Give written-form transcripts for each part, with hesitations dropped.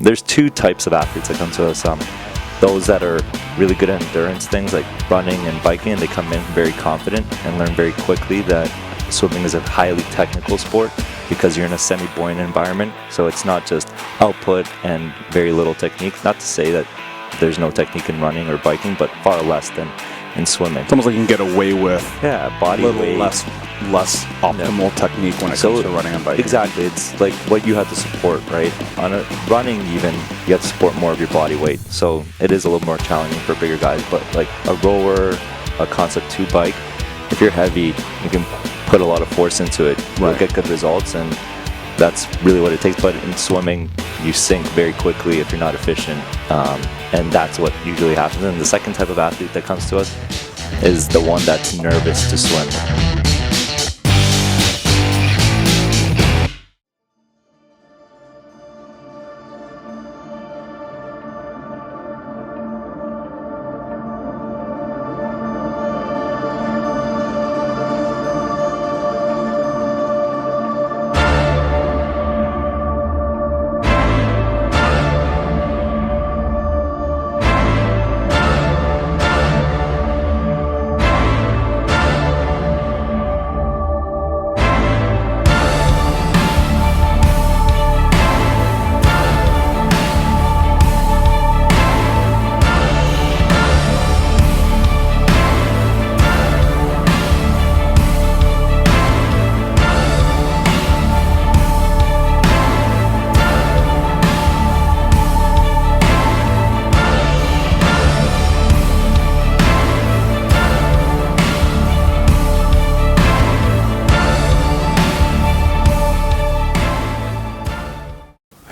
there's two types of athletes that come to us. Those that are really good at endurance things like running and biking, and they come in very confident and learn very quickly that swimming is a highly technical sport because you're in a semi-buoyant environment. So it's not just output and very little technique. Not to say that there's no technique in running or biking, but far less than in swimming. It's almost like you can get away with body a little weight. less optimal technique when it comes to running and biking. Exactly. It's like what you have to support, right? On running even, you have to support more of your body weight. So it is a little more challenging for bigger guys. But like a rower, a Concept 2 bike, if you're heavy, you can put a lot of force into it. You'll get good results, and that's really what it takes. But in swimming, you sink very quickly if you're not efficient. And that's what usually happens. And the second type of athlete that comes to us is the one that's nervous to swim.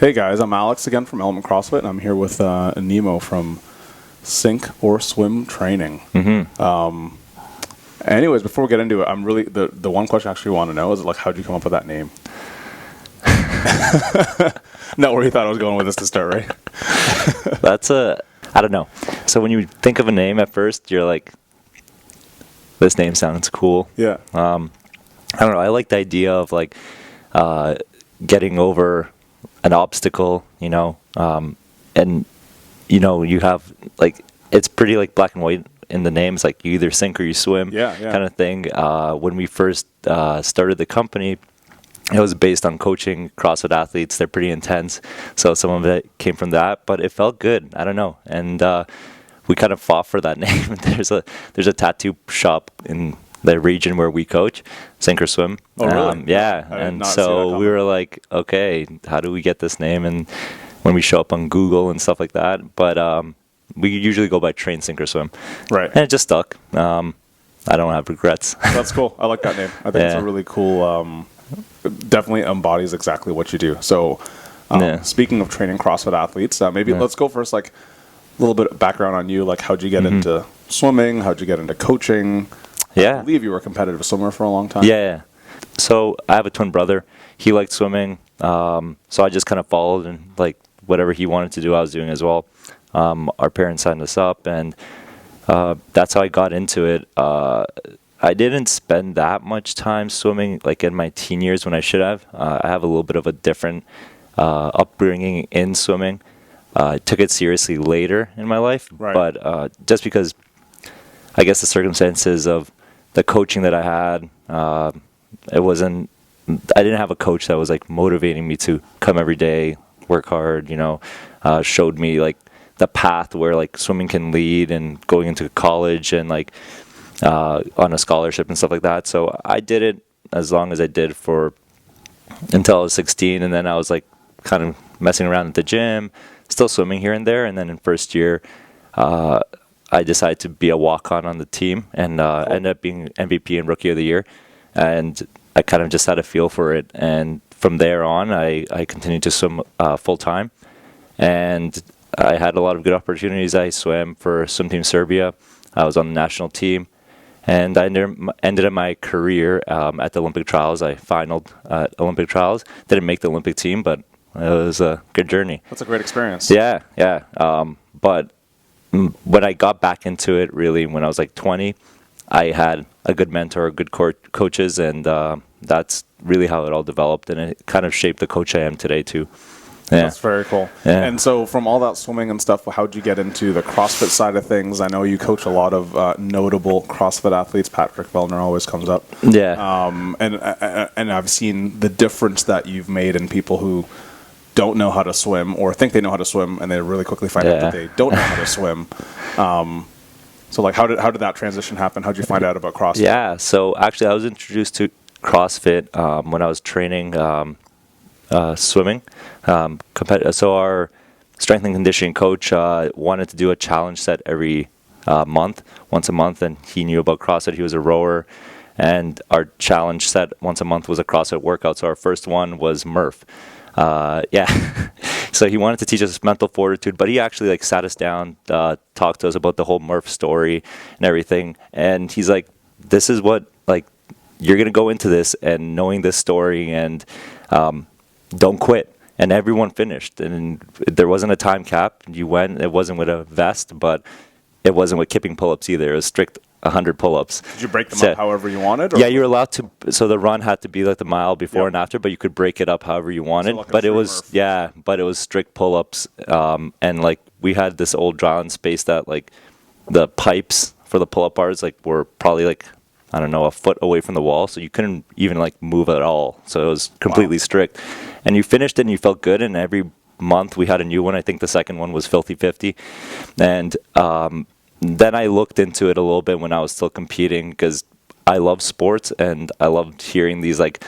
Hey guys, I'm Alex again from Element CrossFit, and I'm here with Nemo from Sink or Swim Training. Mm-hmm. Anyways, before we get into it, I'm really the one question I actually want to know is like, how'd you come up with that name? Not where you thought I was going with this to start, right? I don't know. So when you think of a name at first, you're like, this name sounds cool. Yeah. I don't know. I like the idea of like getting over an obstacle, and you have like, it's pretty like black and white in the name. It's like you either sink or you swim, kind of thing. When we first started the company, it was based on coaching CrossFit athletes. They're pretty intense, so some of it came from that, but it felt good. I don't know, and we kind of fought for that name. There's a tattoo shop in the region where we coach, Sink or Swim. Oh, really? Yeah, and so we were like, okay, how do we get this name? And when we show up on Google and stuff like that, but we usually go by Train, Sink or Swim. Right. And it just stuck. I don't have regrets. That's cool. I like that name. I think it's a really cool, definitely embodies exactly what you do. So speaking of training CrossFit athletes, maybe let's go first, like a little bit of background on you. Like, how'd you get into swimming? How'd you get into coaching? I believe you were a competitive swimmer for a long time. Yeah. So I have a twin brother. He liked swimming. So I just kind of followed, and like whatever he wanted to do, I was doing as well. Our parents signed us up, and that's how I got into it. I didn't spend that much time swimming like in my teen years when I should have. I have a little bit of a different upbringing in swimming. I took it seriously later in my life, but just because I guess the circumstances of the coaching that I had, I didn't have a coach that was like motivating me to come every day, work hard, showed me like the path where like swimming can lead and going into college and like on a scholarship and stuff like that. So I did it as long as I did until I was 16, and then I was like kind of messing around at the gym, still swimming here and there, and then in first year I decided to be a walk-on on the team and ended up being MVP and Rookie of the Year, and I kind of just had a feel for it. And from there on, I continued to swim full-time, and I had a lot of good opportunities. I swam for Swim Team Serbia. I was on the national team, and I ended up my career at the Olympic trials. I finaled at Olympic trials. Didn't make the Olympic team, but it was a good journey. That's a great experience. Yeah. But when I got back into it, really, when I was like 20, I had a good mentor, good coaches, and that's really how it all developed, and it kind of shaped the coach I am today too. That's very cool. Yeah. And so from all that swimming and stuff, how'd you get into the CrossFit side of things? I know you coach a lot of notable CrossFit athletes. Patrick Vellner always comes up. Yeah. And I've seen the difference that you've made in people who don't know how to swim or think they know how to swim, and they really quickly find out that they don't know how to swim. So like, how did that transition happen? How'd you find out about CrossFit? Yeah. So actually, I was introduced to CrossFit when I was training swimming. So our strength and conditioning coach wanted to do a challenge set every once a month, and he knew about CrossFit. He was a rower, and our challenge set once a month was a CrossFit workout. So our first one was Murph. So he wanted to teach us mental fortitude, but he actually like sat us down, talked to us about the whole Murph story and everything. And he's like, this is what, like, you're going to go into this and knowing this story, and don't quit. And everyone finished, and there wasn't a time cap. You went, it wasn't with a vest, but it wasn't with kipping pull-ups either. It was strict 100 pull-ups. Did you break them up however you wanted? Or? Yeah, you're allowed to. So the run had to be like the mile before and after, but you could break it up however you wanted. So like but it was but it was strict pull-ups, and like we had this old dryland space that like the pipes for the pull-up bars like were probably like, I don't know, a foot away from the wall, so you couldn't even like move at all. So it was completely strict. And you finished it and you felt good, and every month we had a new one. I think the second one was Filthy 50. And then I looked into it a little bit when I was still competing, because I love sports and I loved hearing these like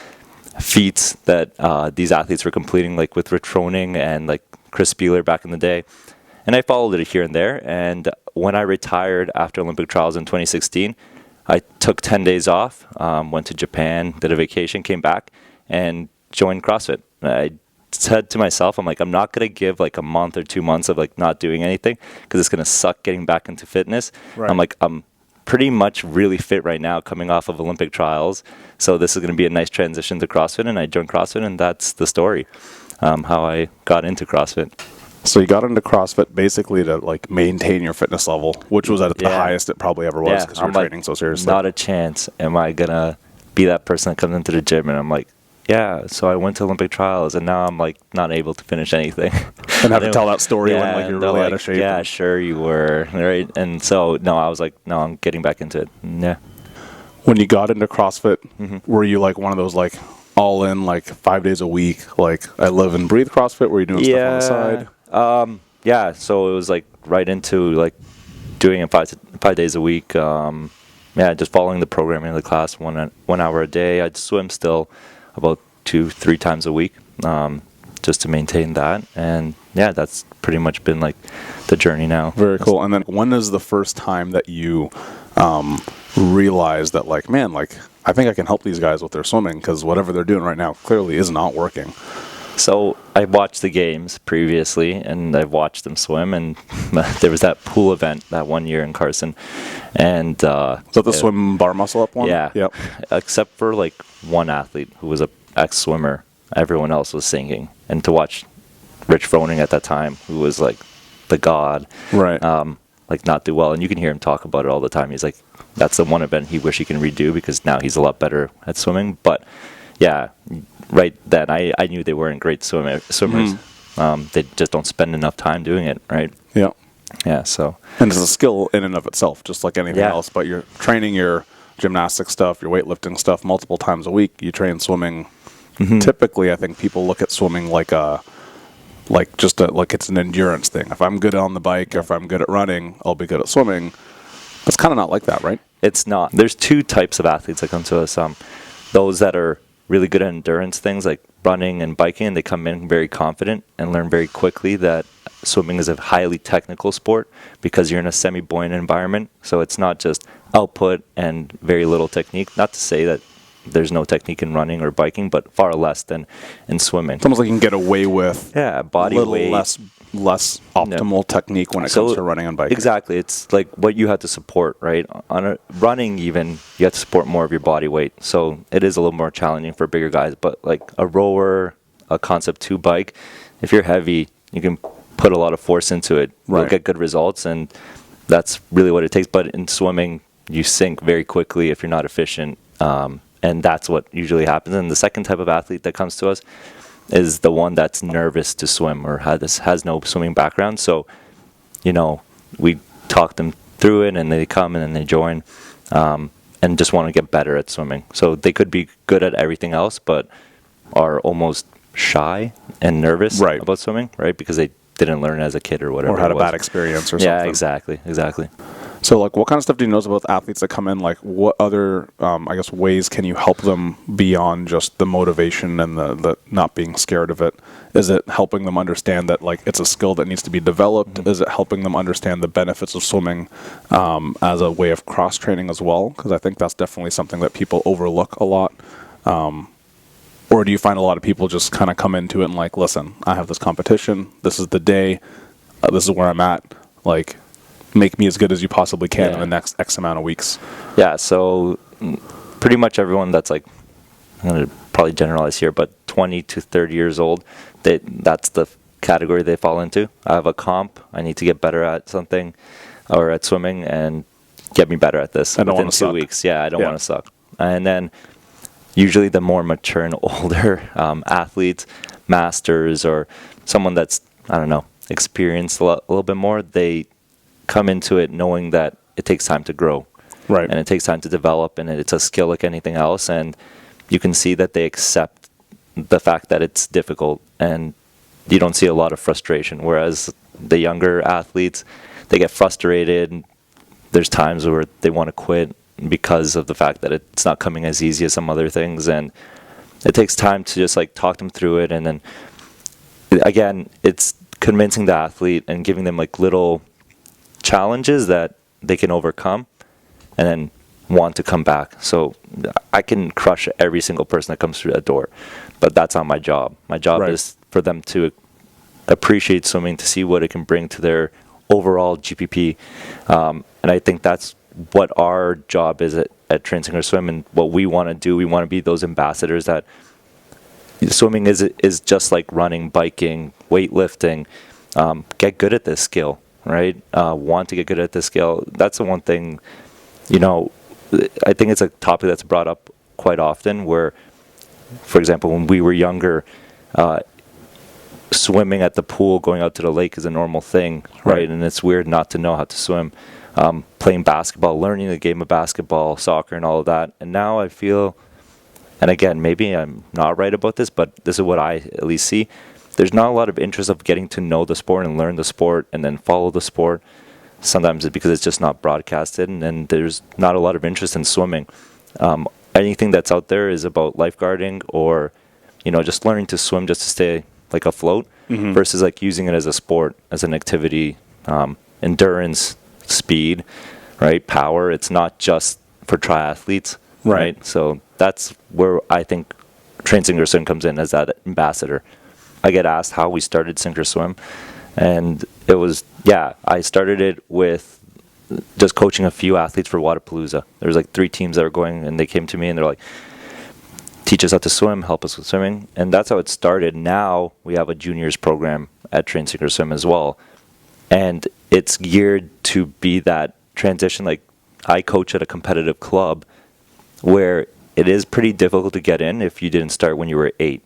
feats that these athletes were completing, like with Rich Froning and like Chris Spieler back in the day. And I followed it here and there. And when I retired after Olympic trials in 2016, I took 10 days off, went to Japan, did a vacation, came back, and joined CrossFit. I said to myself, I'm like, I'm not going to give like a month or 2 months of like not doing anything, because it's going to suck getting back into fitness. Right. I'm like, I'm pretty much really fit right now coming off of Olympic trials. So this is going to be a nice transition to CrossFit, and I joined CrossFit, and that's the story, how I got into CrossFit. So you got into CrossFit basically to like maintain your fitness level, which was at the highest it probably ever was, because you were training so seriously. Not a chance am I going to be that person that comes into the gym and I'm like, yeah, so I went to Olympic trials and now I'm like not able to finish anything. And have to tell that story when like you're really out of shape. Yeah, sure you were, right? And so no, I was like, no, I'm getting back into it. Yeah. When you got into CrossFit, were you like one of those like all in like 5 days a week, like I live and breathe CrossFit? Were you doing stuff on the side? So it was like right into like doing it 5 days a week. Just following the programming of the class, 1 hour a day. I'd swim still about 2-3 times a week, just to maintain that. And yeah, that's pretty much been like the journey now. Very cool. And then when is the first time that you realized that like, man, like I think I can help these guys with their swimming, because whatever they're doing right now clearly is not working? So I watched the games previously, and I watched them swim, and there was that pool event that one year in Carson, and is that the swim bar muscle up one? Yeah. Yep. Except for like one athlete who was a ex-swimmer, everyone else was sinking. And to watch Rich Froning at that time, who was like the god, right? Like not do well, and you can hear him talk about it all the time. He's like, that's the one event he wish he can redo, because now he's a lot better at swimming. But yeah, right then I knew they weren't great swimmers. They just don't spend enough time doing it, right? Yeah. Yeah, so. And it's a skill in and of itself, just like anything else, but you're training your gymnastic stuff, your weightlifting stuff multiple times a week. You train swimming. Typically, I think people look at swimming like it's an endurance thing. If I'm good on the bike, or if I'm good at running, I'll be good at swimming. It's kind of not like that, right? It's not. There's two types of athletes that come to us. Those that are really good at endurance things like running and biking, and they come in very confident and learn very quickly that swimming is a highly technical sport, because you're in a semi-buoyant environment. So it's not just output and very little technique. Not to say that there's no technique in running or biking, but far less than in swimming. It's almost like you can get away with body weight, less optimal technique when it comes to running and biking. Exactly. It's like what you have to support, right? On running even, you have to support more of your body weight. So it is a little more challenging for bigger guys. But like a rower, a Concept 2 bike, if you're heavy, you can put a lot of force into it. Right. You'll get good results, and that's really what it takes. But in swimming, you sink very quickly if you're not efficient. And that's what usually happens. And the second type of athlete that comes to us is the one that's nervous to swim or has no swimming background. So, we talk them through it, and they come and then they join, and just want to get better at swimming. So they could be good at everything else, but are almost shy and nervous about swimming, right? Because they didn't learn as a kid or whatever. Or had a bad experience or something. Yeah, exactly. So, like, what kind of stuff do you know about athletes that come in? Like, what other, ways can you help them beyond just the motivation and the not being scared of it? Is it helping them understand that, like, it's a skill that needs to be developed? Mm-hmm. Is it helping them understand the benefits of swimming as a way of cross-training as well? Because I think that's definitely something that people overlook a lot. Or do you find a lot of people just kind of come into it and like, listen, I have this competition. This is the day. This is where I'm at. Like, make me as good as you possibly can in the next X amount of weeks. Yeah, so pretty much everyone that's like, I'm going to probably generalize here, but 20 to 30 years old, that's the category they fall into. I have a comp. I need to get better at something or at swimming and get me better at this within 2 weeks. Yeah, I don't want to suck. And then usually the more mature and older athletes, masters, or someone that's, I don't know, experienced a little bit more, they come into it knowing that it takes time to grow. Right. And it takes time to develop, and it's a skill like anything else. And you can see that they accept the fact that it's difficult, and you don't see a lot of frustration. Whereas the younger athletes, they get frustrated. There's times where they want to quit because of the fact that it's not coming as easy as some other things. And it takes time to just like talk them through it. And then again, it's convincing the athlete and giving them like little challenges that they can overcome and then want to come back. So I can crush every single person that comes through that door, but that's not my job. My job is for them to appreciate swimming, to see what it can bring to their overall GPP. And I think that's what our job is at Train Sink or Swim, and what we want to do. We want to be those ambassadors that swimming is just like running, biking, weightlifting. Get good at this skill, right? Want to get good at this skill. That's the one thing, I think it's a topic that's brought up quite often where, for example, when we were younger, swimming at the pool, going out to the lake is a normal thing, right? And it's weird not to know how to swim. Playing basketball, learning the game of basketball, soccer, and all of that. And now I feel, and again, maybe I'm not right about this, but this is what I at least see. There's not a lot of interest of getting to know the sport and learn the sport and then follow the sport. Sometimes it's because it's just not broadcasted, and then there's not a lot of interest in swimming. Anything that's out there is about lifeguarding or, just learning to swim just to stay like afloat, versus like using it as a sport, as an activity, endurance, speed, right? Power. It's not just for triathletes, right? So that's where I think Train Sink or Swim comes in as that ambassador. I get asked how we started Sink or Swim, and it was, I started it with just coaching a few athletes for Waterpalooza. There was like 3 teams that were going, and they came to me and they're like, teach us how to swim, help us with swimming. And that's how it started. Now we have a juniors program at Train Sink or Swim as well. And it's geared to be that transition. Like, I coach at a competitive club where it is pretty difficult to get in if you didn't start when you were 8.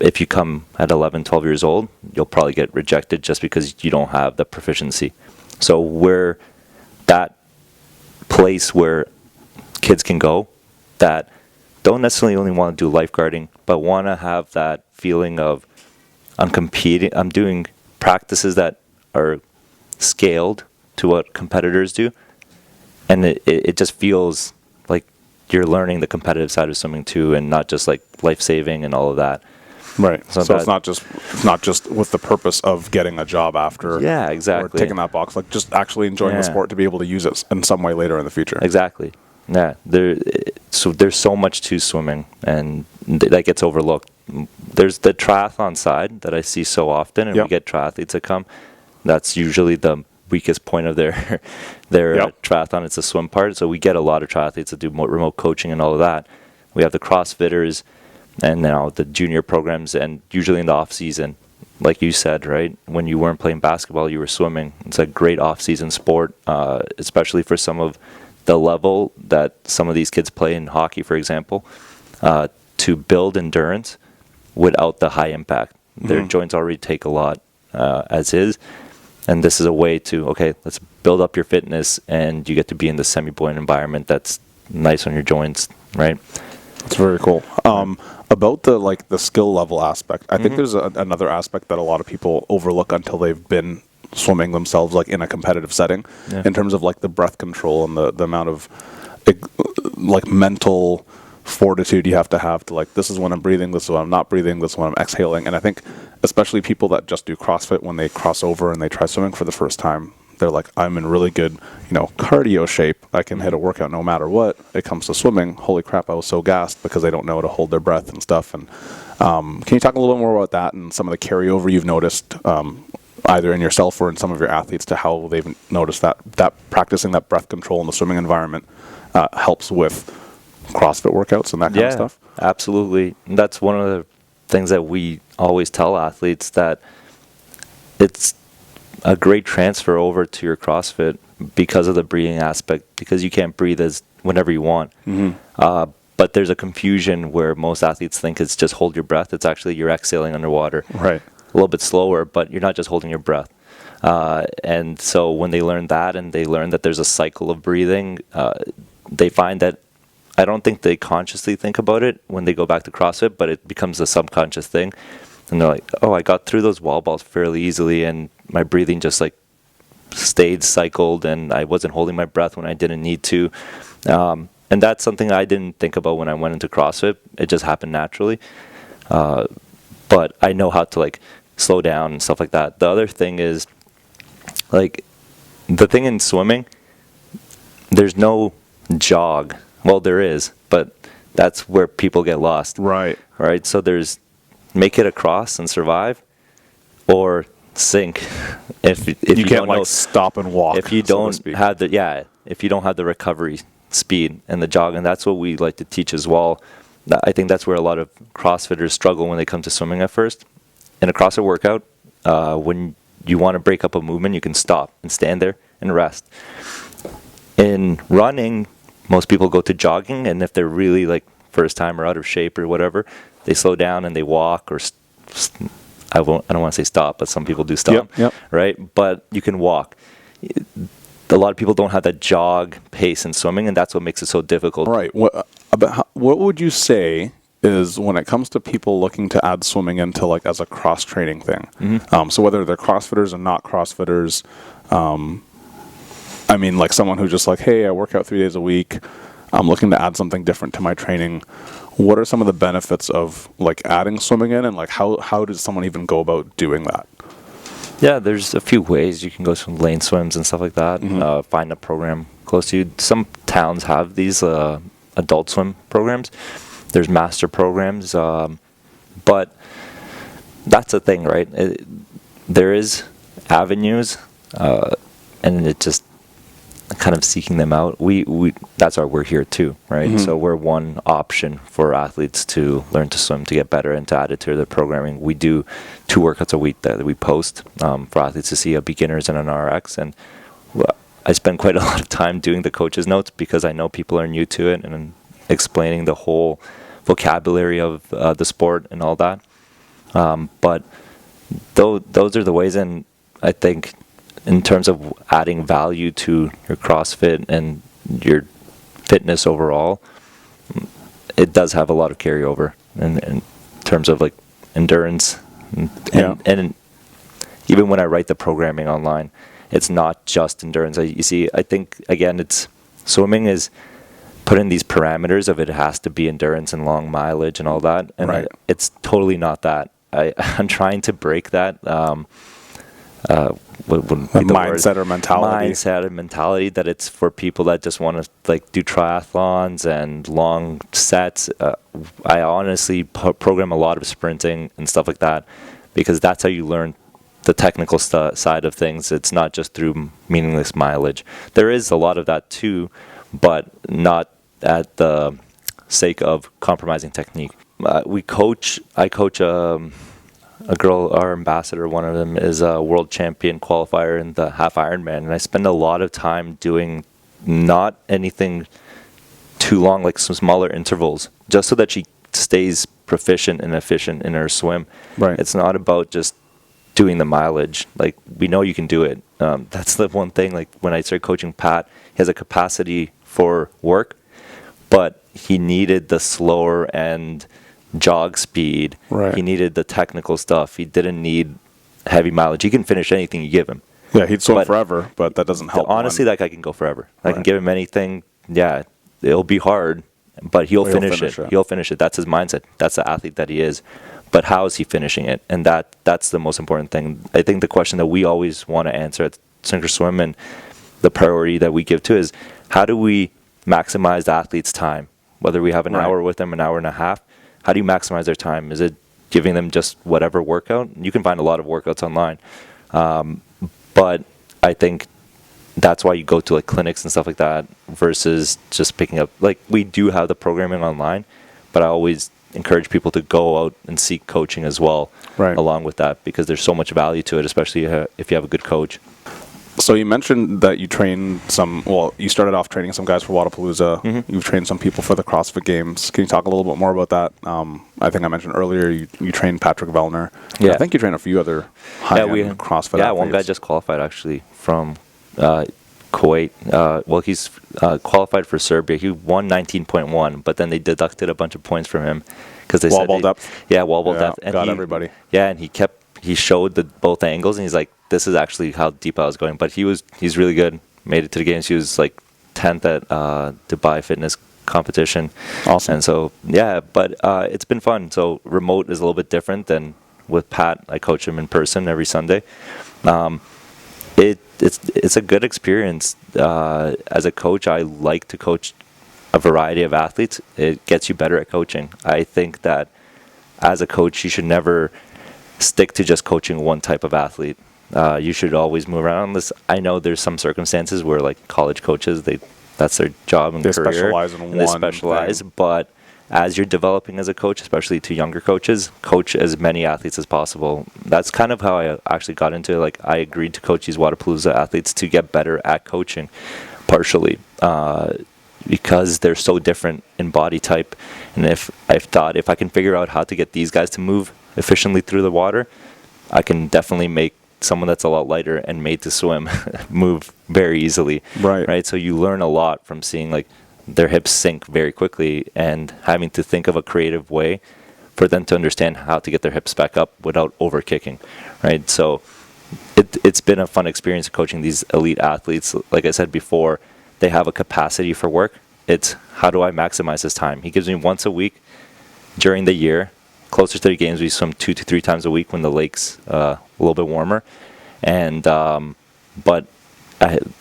If you come at 11, 12 years old, you'll probably get rejected just because you don't have the proficiency. So we're that place where kids can go that don't necessarily only want to do lifeguarding, but want to have that feeling of, I'm competing, I'm doing practices that are scaled to what competitors do, and it just feels like you're learning the competitive side of swimming too, and not just like life-saving and all of that. Right. So it's not just with the purpose of getting a job after. Yeah, exactly. Or taking that box, like just actually enjoying the sport to be able to use it in some way later in the future. Exactly. Yeah. There's so much to swimming, and that gets overlooked. There's the triathlon side that I see so often, and we get triathletes that come. That's usually the weakest point of their triathlon. It's the swim part. So we get a lot of triathletes that do more remote coaching and all of that. We have the CrossFitters, and now the junior programs, and usually in the off season, like you said, right? When you weren't playing basketball, you were swimming. It's a great off season sport, especially for some of the level that some of these kids play in hockey, for example, to build endurance. without the high impact. Their joints already take a lot as is. And this is a way to, okay, let's build up your fitness, and you get to be in the semi-buoyant environment that's nice on your joints, right? That's very cool. About the skill level aspect, I think there's another aspect that a lot of people overlook until they've been swimming themselves, like in a competitive setting, in terms of like the breath control and the amount of like mental fortitude you have to like, this is when I'm breathing, this is when I'm not breathing, this is when I'm exhaling. And I think especially people that just do CrossFit, when they cross over and they try swimming for the first time, they're like, I'm in really good, cardio shape. I can hit a workout no matter what. It comes to swimming, holy crap, I was so gassed, because they don't know how to hold their breath and stuff. And can you talk a little bit more about that and some of the carryover you've noticed, either in yourself or in some of your athletes, to how they've noticed that practicing that breath control in the swimming environment helps with CrossFit workouts and that kind of stuff? Absolutely. And that's one of the things that we always tell athletes, that it's a great transfer over to your CrossFit because of the breathing aspect, because you can't breathe as whenever you want. But there's a confusion where most athletes think it's just hold your breath. It's actually you're exhaling underwater. Right. A little bit slower, but you're not just holding your breath. And so when they learn that, and they learn that there's a cycle of breathing, they find that, I don't think they consciously think about it when they go back to CrossFit, but it becomes a subconscious thing. And they're like, oh, I got through those wall balls fairly easily, and my breathing just like stayed cycled, and I wasn't holding my breath when I didn't need to. And that's something I didn't think about when I went into CrossFit. It just happened naturally. But I know how to like slow down and stuff like that. The other thing is, like, the thing in swimming, there's no jog. Well, there is, but that's where people get lost. Right. So there's make it across and survive, or sink. If you can't like stop and walk. If you don't have if you don't have the recovery speed and the jog, and that's what we like to teach as well. I think that's where a lot of CrossFitters struggle when they come to swimming at first. In a CrossFit workout, when you want to break up a movement, you can stop and stand there and rest. In running, most people go to jogging, and if they're really like first time or out of shape or whatever, they slow down and they walk, or I don't want to say stop, but some people do stop, right? But you can walk. A lot of people don't have that jog pace in swimming, and that's what makes it so difficult. Right. What would you say is, when it comes to people looking to add swimming into like as a cross training thing? So whether they're CrossFitters or not CrossFitters, I mean, like someone who's just like, hey, I work out 3 days a week, I'm looking to add something different to my training. What are some of the benefits of like adding swimming in, and like how does someone even go about doing that? Yeah, there's a few ways. You can go some lane swims and stuff like that. Find a program close to you. Some towns have these adult swim programs. There's master programs, but that's the thing, right? There is avenues, and it just kind of seeking them out. We that's why we're here too, right? So we're one option for athletes to learn to swim, to get better, and to add it to their programming. We do 2 workouts a week that we post for athletes to see, a beginners and an RX. And I spend quite a lot of time doing the coaches notes, because I know people are new to it, and explaining the whole vocabulary of the sport and all that. But those are the ways, and I think in terms of adding value to your CrossFit and your fitness overall, it does have a lot of carryover in terms of like endurance. And even when I write the programming online, it's not just endurance. You see, I think, again, swimming is put in these parameters of it has to be endurance and long mileage and all that. And it's totally not that. I'm trying to break that. Mindset or mentality. Mindset and mentality that it's for people that just want to like do triathlons and long sets. I honestly program a lot of sprinting and stuff like that, because that's how you learn the technical side of things. It's not just through meaningless mileage. There is a lot of that too, but not at the sake of compromising technique. I coach a girl, our ambassador, one of them is a world champion qualifier in the half Ironman, and I spend a lot of time doing not anything too long, like some smaller intervals, just so that she stays proficient and efficient in her swim. Right. It's not about just doing the mileage. Like, we know you can do it. That's the one thing. Like, when I started coaching Pat, he has a capacity for work, but he needed the slower and jog speed. Right. He needed the technical stuff. He didn't need heavy mileage. He can finish anything you give him. Yeah, he'd swim forever, but that doesn't help. Honestly, that guy can go forever. I can give him anything. Yeah, it'll be hard, but he'll finish it. He'll finish it. That's his mindset. That's the athlete that he is. But how is he finishing it? And that's the most important thing. I think the question that we always want to answer at Synchro Swim, and the priority that we give to, is how do we maximize the athlete's time? Whether we have an hour with them, an hour and a half, how do you maximize their time? Is it giving them just whatever workout? You can find a lot of workouts online. But I think that's why you go to like clinics and stuff like that versus just picking up. Like, we do have the programming online, but I always encourage people to go out and seek coaching as well, along with that, because there's so much value to it, especially if you have a good coach. So you mentioned that you trained you started off training some guys for Wodapalooza. Mm-hmm. You've trained some people for the CrossFit Games. Can you talk a little bit more about that? I think I mentioned earlier you trained Patrick Vellner. Yeah. I think you trained a few other high-end CrossFit athletes. One guy just qualified, actually, from Kuwait. He's qualified for Serbia. He won 19.1, but then they deducted a bunch of points from him because they wall ball depth. Yeah, wall ball depth. And everybody. Yeah, and he showed both angles, and he's like, this is actually how deep I was going. But he's really good. Made it to the games. He was like 10th at Dubai Fitness competition. Awesome. And so, yeah, but it's been fun. So remote is a little bit different than with Pat. I coach him in person every Sunday. It's a good experience. As a coach, I like to coach a variety of athletes. It gets you better at coaching. I think that as a coach, you should never stick to just coaching one type of athlete. You should always move around. I know there's some circumstances where, like, college coaches, that's their job and career. They specialize thing. But as you're developing as a coach, especially to younger coaches, coach as many athletes as possible. That's kind of how I actually got into it. Like, I agreed to coach these Wodapalooza athletes to get better at coaching, partially because they're so different in body type. And if I can figure out how to get these guys to move efficiently through the water, I can definitely make someone that's a lot lighter and made to swim move very easily. Right. So you learn a lot from seeing, like, their hips sink very quickly and having to think of a creative way for them to understand how to get their hips back up without over kicking. Right. So it's been a fun experience coaching these elite athletes. Like I said before, they have a capacity for work. It's how do I maximize this time? He gives me once a week during the year. Closer to the games, we swim 2 to 3 times a week when the lake's a little bit warmer. And but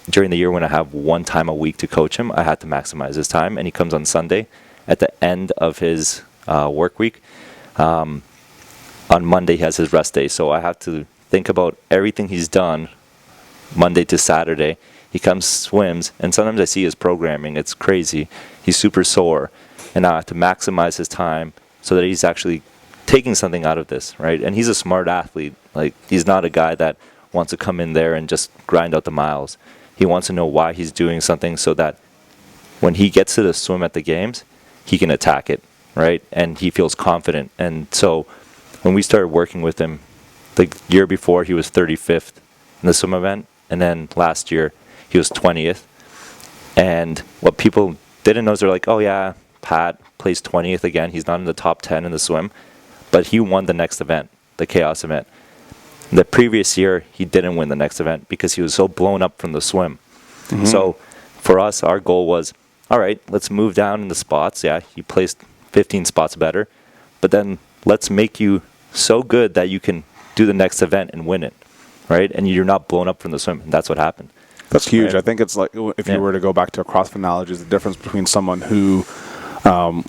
during the year, when I have one time a week to coach him, I had to maximize his time. And he comes on Sunday at the end of his work week. On Monday, he has his rest day. So I have to think about everything he's done Monday to Saturday. He comes, swims, and sometimes I see his programming. It's crazy. He's super sore. And now I have to maximize his time so that he's actually taking something out of this, right? And he's a smart athlete. Like, he's not a guy that wants to come in there and just grind out the miles. He wants to know why he's doing something so that when he gets to the swim at the games, he can attack it, right? And he feels confident. And so when we started working with him, the year before he was 35th in the swim event, and then last year he was 20th. And what people didn't know is they're like, oh yeah, Pat placed 20th again. He's not in the top 10 in the swim. But he won the next event, the Chaos event. The previous year, he didn't win the next event because he was so blown up from the swim. Mm-hmm. So for us, our goal was, all right, let's move down in the spots. Yeah, he placed 15 spots better. But then let's make you so good that you can do the next event and win it, right? And you're not blown up from the swim. And that's what happened. That's huge. Right? I think it's like, if you were to go back to a CrossFit analogy, is the difference between someone who,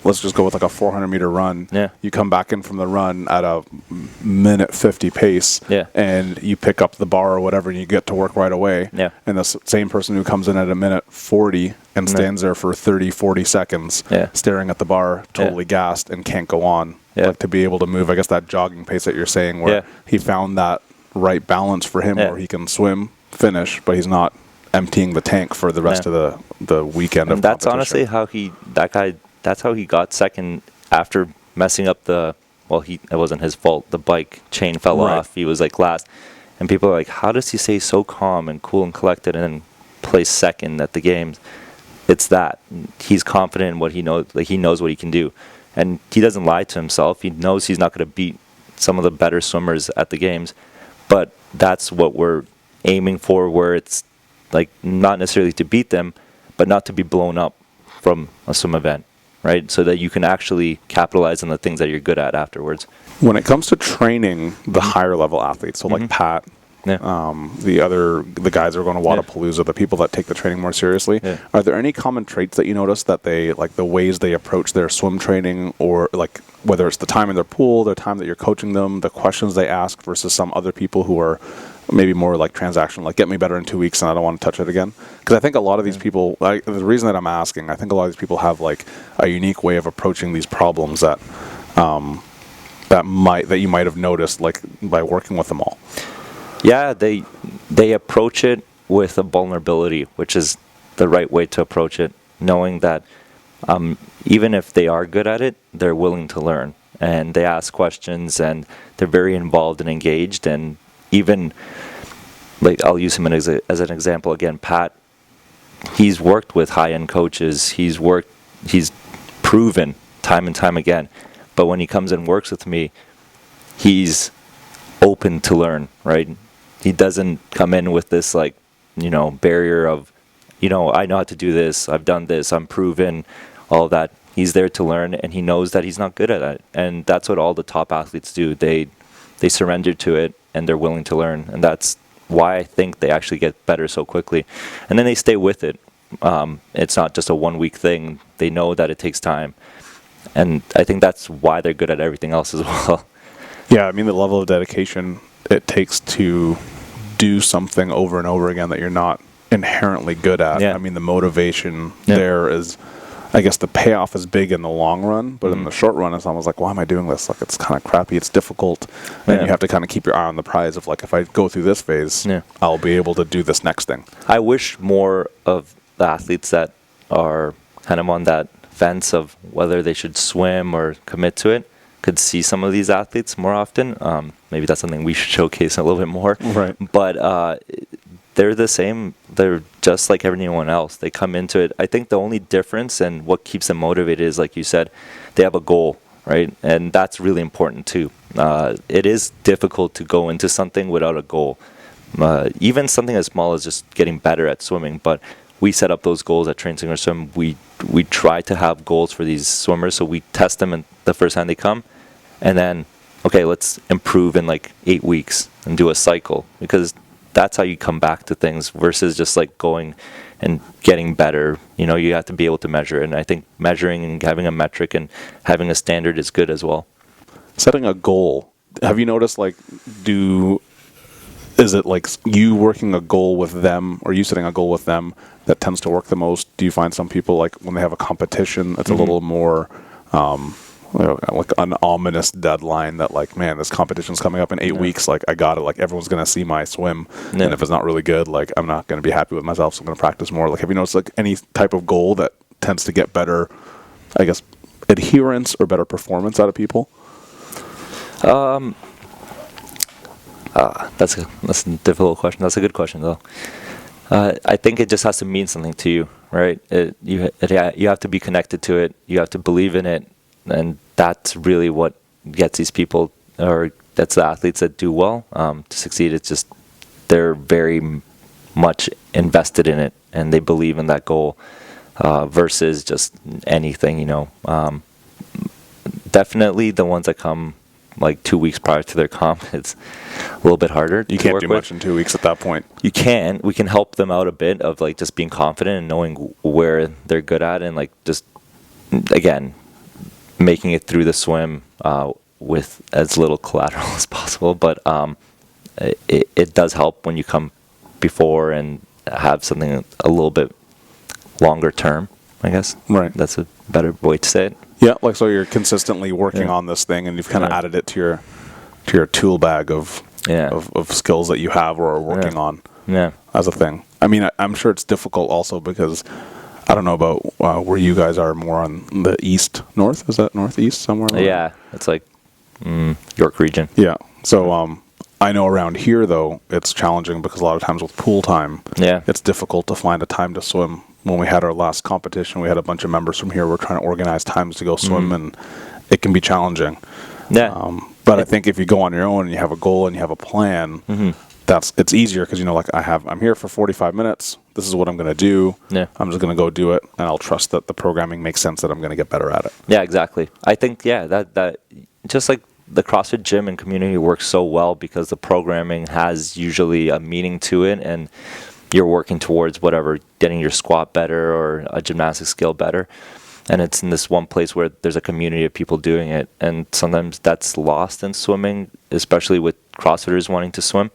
let's just go with like a 400-meter run. Yeah. You come back in from the run at a minute 50 pace, and you pick up the bar or whatever, and you get to work right away. Yeah. And the same person who comes in at a minute 40 and stands there for 30, 40 seconds, staring at the bar, totally gassed, and can't go on. Like, to be able to move, I guess that jogging pace that you're saying, where he found that right balance for him, where he can swim, finish, but he's not emptying the tank for the rest of the weekend. And that's honestly how that's how he got second after messing up it wasn't his fault. The bike chain fell off. He was like last. And people are like, how does he stay so calm and cool and collected and then place second at the games? It's that. He's confident in what he knows. Like, he knows what he can do. And he doesn't lie to himself. He knows he's not going to beat some of the better swimmers at the games. But that's what we're aiming for, where it's like not necessarily to beat them, but not to be blown up from a swim event, right? So that you can actually capitalize on the things that you're good at afterwards. When it comes to training the higher level athletes, so like Pat, the guys that are going to Wadapalooza, the people that take the training more seriously, are there any common traits that you notice that they, like the ways they approach their swim training, or like whether it's the time in their pool, the time that you're coaching them, the questions they ask versus some other people who are maybe more like transactional, like get me better in 2 weeks and I don't want to touch it again? Because I think a lot of these people, the reason that I'm asking, I think a lot of these people have like a unique way of approaching these problems that you might have noticed like by working with them all. Yeah, they approach it with a vulnerability, which is the right way to approach it, knowing that even if they are good at it, they're willing to learn. And they ask questions, and they're very involved and engaged. And even, like, I'll use him as an example again, Pat, he's worked with high-end coaches. He's proven time and time again. But when he comes and works with me, he's open to learn, right? He doesn't come in with this, like, barrier of, I know how to do this, I've done this, I'm proven, all of that. He's there to learn, and he knows that he's not good at it. And that's what all the top athletes do. They surrender to it, and they're willing to learn. And that's why I think they actually get better so quickly. And then they stay with it. It's not just a 1 week thing. They know that it takes time. And I think that's why they're good at everything else as well. Yeah, I mean, the level of dedication it takes to do something over and over again that you're not inherently good at. Yeah. I mean, the motivation there is, I guess the payoff is big in the long run, but in the short run, it's almost like, why am I doing this? Like, it's kind of crappy, it's difficult, and you have to kind of keep your eye on the prize of, like, if I go through this phase, I'll be able to do this next thing. I wish more of the athletes that are kind of on that fence of whether they should swim or commit to it could see some of these athletes more often. Maybe that's something we should showcase a little bit more. Right. But they're the same. They're just like everyone else. They come into it. I think the only difference and what keeps them motivated is, like you said, they have a goal, right? And that's really important too. It is difficult to go into something without a goal. Even something as small as just getting better at swimming. But we set up those goals at Train Sing or Swim. We try to have goals for these swimmers, so we test them the first time they come, and then, okay, let's improve in like 8 weeks and do a cycle, because that's how you come back to things versus just like going and getting better. You have to be able to measure it, and I think measuring and having a metric and having a standard is good as well. Setting a goal. Have you noticed, like, is it like you working a goal with them, or you setting a goal with them, that tends to work the most? Do you find some people, like, when they have a competition, it's a little more like an ominous deadline that, like, man, this competition's coming up in 8 weeks, like, I got it, like, everyone's going to see my swim, and if it's not really good, like, I'm not going to be happy with myself, so I'm going to practice more. Like, have you noticed, like, any type of goal that tends to get better, I guess, adherence or better performance out of people? That's a difficult question. That's a good question, though. I think it just has to mean something to you, right? You have to be connected to it. You have to believe in it, and that's really what gets these people, or that's the athletes that do well to succeed. It's just they're very much invested in it, and they believe in that goal versus just anything. Definitely the ones that come like 2 weeks prior to their comp, it's a little bit harder. You can't do much in 2 weeks at that point. You can. We can help them out a bit of, like, just being confident and knowing where they're good at, and, like, just, again, making it through the swim with as little collateral as possible. But it does help when you come before and have something a little bit longer term, I guess. Right. That's a better way to say it. Yeah, like, so you're consistently working on this thing, and you've kind of added it to your tool bag of skills that you have or are working on as a thing. I mean, I'm sure it's difficult also because I don't know about where you guys are more on the east, north. Is that northeast somewhere? Yeah, it's like York region. Yeah. So I know around here, though, it's challenging because a lot of times with pool time, it's difficult to find a time to swim. When we had our last competition, we had a bunch of members from here. We're trying to organize times to go swim, and it can be challenging. Yeah. But I think if you go on your own and you have a goal and you have a plan, it's easier because, you know, like I'm here for 45 minutes. This is what I'm going to do. Yeah. I'm just going to go do it, and I'll trust that the programming makes sense, that I'm going to get better at it. Yeah, exactly. I think, that just like the CrossFit gym and community works so well because the programming has usually a meaning to it, and you're working towards whatever, getting your squat better or a gymnastic skill better. And it's in this one place where there's a community of people doing it. And sometimes that's lost in swimming, especially with CrossFitters wanting to swim.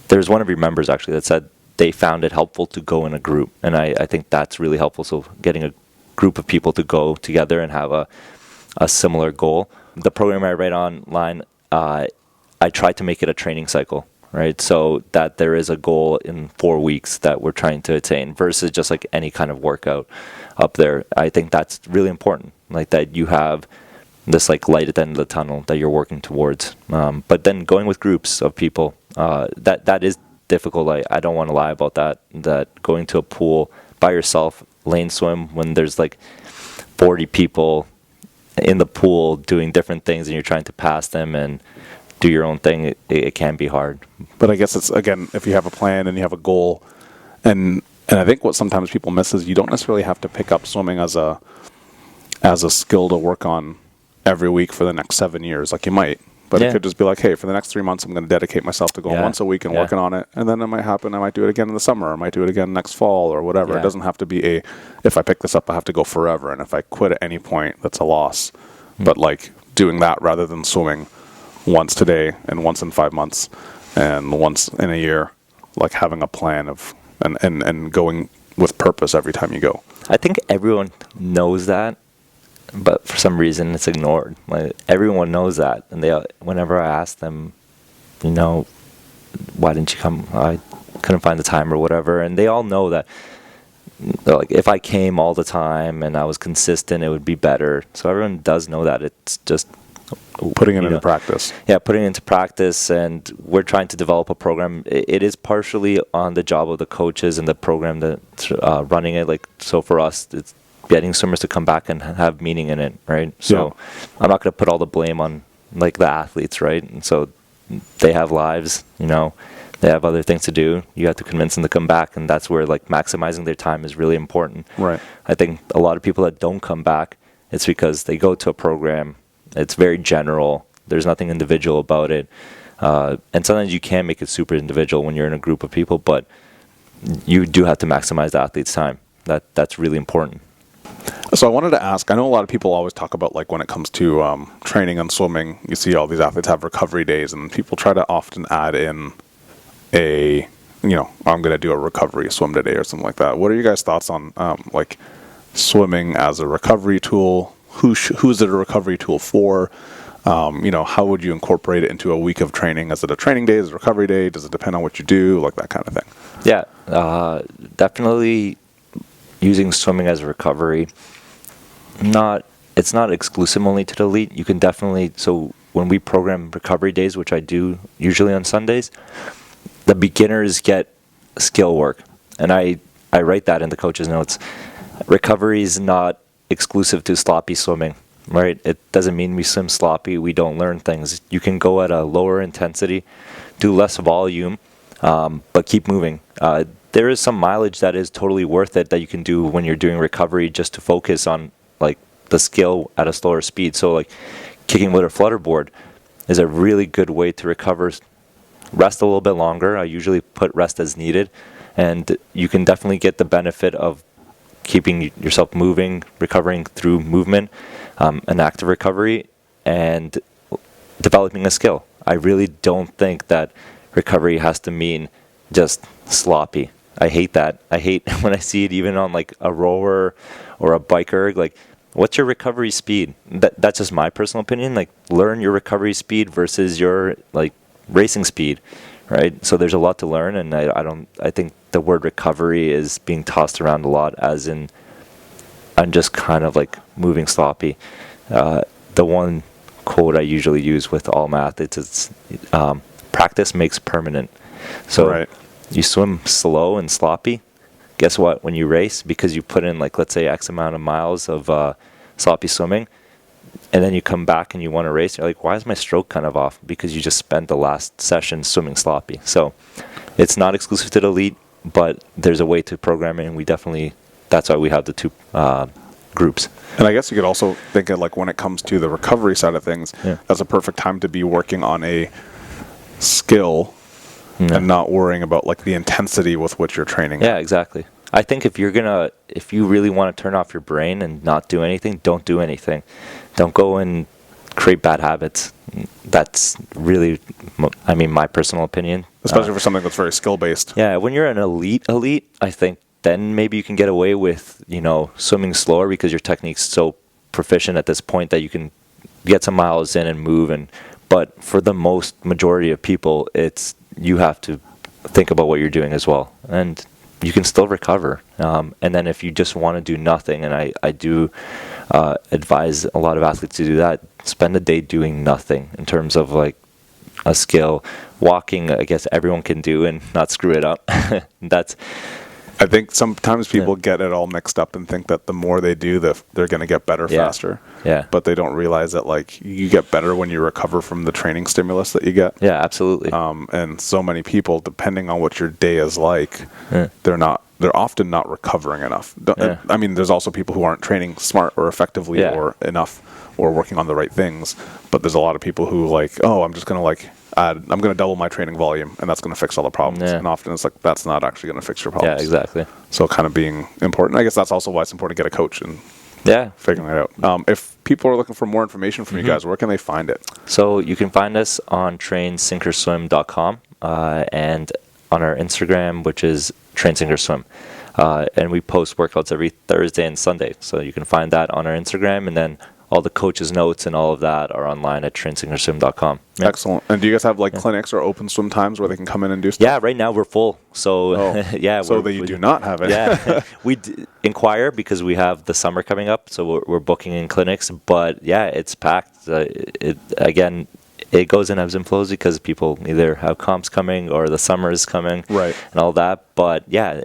There's one of your members actually that said they found it helpful to go in a group. And I think that's really helpful. So getting a group of people to go together and have a similar goal. The program I write online, I try to make it a training cycle. Right, so that there is a goal in 4 weeks that we're trying to attain versus just like any kind of workout up there. I think that's really important, like that you have this like light at the end of the tunnel that you're working towards. But then going with groups of people, that is difficult. I don't want to lie about that. That going to a pool by yourself, lane swim, when there's like 40 people in the pool doing different things and you're trying to pass them and do your own thing, it can be hard. But I guess it's, again, if you have a plan and you have a goal, and I think what sometimes people miss is you don't necessarily have to pick up swimming as a skill to work on every week for the next 7 years, like you might. But it could just be like, hey, for the next 3 months, I'm going to dedicate myself to going once a week and working on it. And then it might happen. I might do it again in the summer. I might do it again next fall or whatever. Yeah. It doesn't have to be if I pick this up, I have to go forever. And if I quit at any point, that's a loss. But like doing that rather than swimming once today and once in 5 months and once in a year, like having a plan of and going with purpose every time you go. I think everyone knows that, but for some reason it's ignored. Like everyone knows that, and whenever I ask them, you know, why didn't you come? I couldn't find the time or whatever, and they all know that. Like if I came all the time and I was consistent, it would be better. So everyone does know that. It's just putting it into practice. Yeah, putting it into practice, and we're trying to develop a program. It is partially on the job of the coaches and the program that's running it. Like, so for us, it's getting swimmers to come back and have meaning in it, right? So I'm not going to put all the blame on like the athletes, right? And so they have lives, you know, they have other things to do. You have to convince them to come back, and that's where like maximizing their time is really important. Right. I think a lot of people that don't come back, it's because they go to a program. It's very general. There's nothing individual about it. And sometimes you can make it super individual when you're in a group of people, but you do have to maximize the athlete's time. That's really important. So I wanted to ask, I know a lot of people always talk about like when it comes to training and swimming, you see all these athletes have recovery days, and people try to often add in I'm going to do a recovery swim today or something like that. What are you guys' thoughts on like swimming as a recovery tool? Who's it a recovery tool for? How would you incorporate it into a week of training? Is it a training day? Is it a recovery day? Does it depend on what you do? Like that kind of thing. Yeah, definitely using swimming as a recovery. It's not exclusive only to the elite. You can definitely, so when we program recovery days, which I do usually on Sundays, the beginners get skill work. And I write that in the coach's notes. Recovery is not exclusive to sloppy swimming, right? It doesn't mean we swim sloppy, we don't learn things. You can go at a lower intensity, do less volume, but keep moving. There is some mileage that is totally worth it that you can do when you're doing recovery just to focus on like the skill at a slower speed. So like kicking with a flutter board is a really good way to recover. Rest a little bit longer. I usually put rest as needed, and you can definitely get the benefit of keeping yourself moving, recovering through movement, an active recovery, and developing a skill. I really don't think that recovery has to mean just sloppy. I hate that. I hate when I see it even on like a rower or a biker. Like, what's your recovery speed? That's just my personal opinion. Like, learn your recovery speed versus your like racing speed, right? So there's a lot to learn, and I think the word recovery is being tossed around a lot, as in I'm just kind of like moving sloppy. The one quote I usually use with all my athletes is practice makes permanent. So you swim slow and sloppy. Guess what? When you race, because you put in, like, let's say X amount of miles of sloppy swimming, and then you come back and you want to race, you're like, why is my stroke kind of off? Because you just spent the last session swimming sloppy. So it's not exclusive to the elite, but there's a way to program it, and that's why we have the two groups. And I guess you could also think of, like, when it comes to the recovery side of things, that's a perfect time to be working on a skill and not worrying about, like, the intensity with which you're training. Yeah, exactly. I think if you really want to turn off your brain and not do anything, don't do anything. Don't go and create bad habits. That's really, my personal opinion. Especially for something that's very skill-based. Yeah, when you're an elite, I think then maybe you can get away with, swimming slower because your technique's so proficient at this point that you can get some miles in and move. But for the majority of people, you have to think about what you're doing as well. And you can still recover. And then if you just want to do nothing, and I do advise a lot of athletes to do that, spend a day doing nothing in terms of, like, a skill. Walking, I guess everyone can do and not screw it up. I think sometimes people get it all mixed up and think that the more they do, they're going to get better faster. Yeah. But they don't realize that, like, you get better when you recover from the training stimulus that you get. Yeah, absolutely. And so many people, depending on what your day is like, they're often not recovering enough. I mean, there's also people who aren't training smart or effectively or enough or working on the right things. But there's a lot of people who, like, I'm just going to, I'm going to double my training volume, and that's going to fix all the problems. And often it's like, that's not actually going to fix your problems. Yeah, exactly. So kind of being important. I guess that's also why it's important to get a coach and figuring it out. If people are looking for more information from you guys, where can they find it? So you can find us on trainsinkerswim.com and on our Instagram, which is trainsinkerswim. And we post workouts every Thursday and Sunday. So you can find that on our Instagram, and then all the coaches' notes and all of that are online at trainsinkerswim.com. Yeah. Excellent. And do you guys have, like, clinics or open swim times where they can come in and do stuff? Yeah, right now we're full. So, So that you do not have it. Yeah. We inquire because we have the summer coming up. So we're booking in clinics. But, yeah, it's packed. It goes in ebbs and flows because people either have comps coming or the summer is coming. Right. And all that. But, yeah,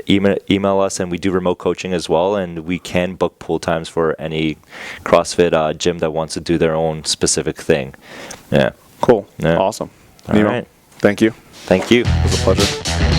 email us, and we do remote coaching as well, and we can book pool times for any CrossFit gym that wants to do their own specific thing. Yeah. Cool. Yeah. Awesome. All Nemo, right. thank you. Thank you. It was a pleasure.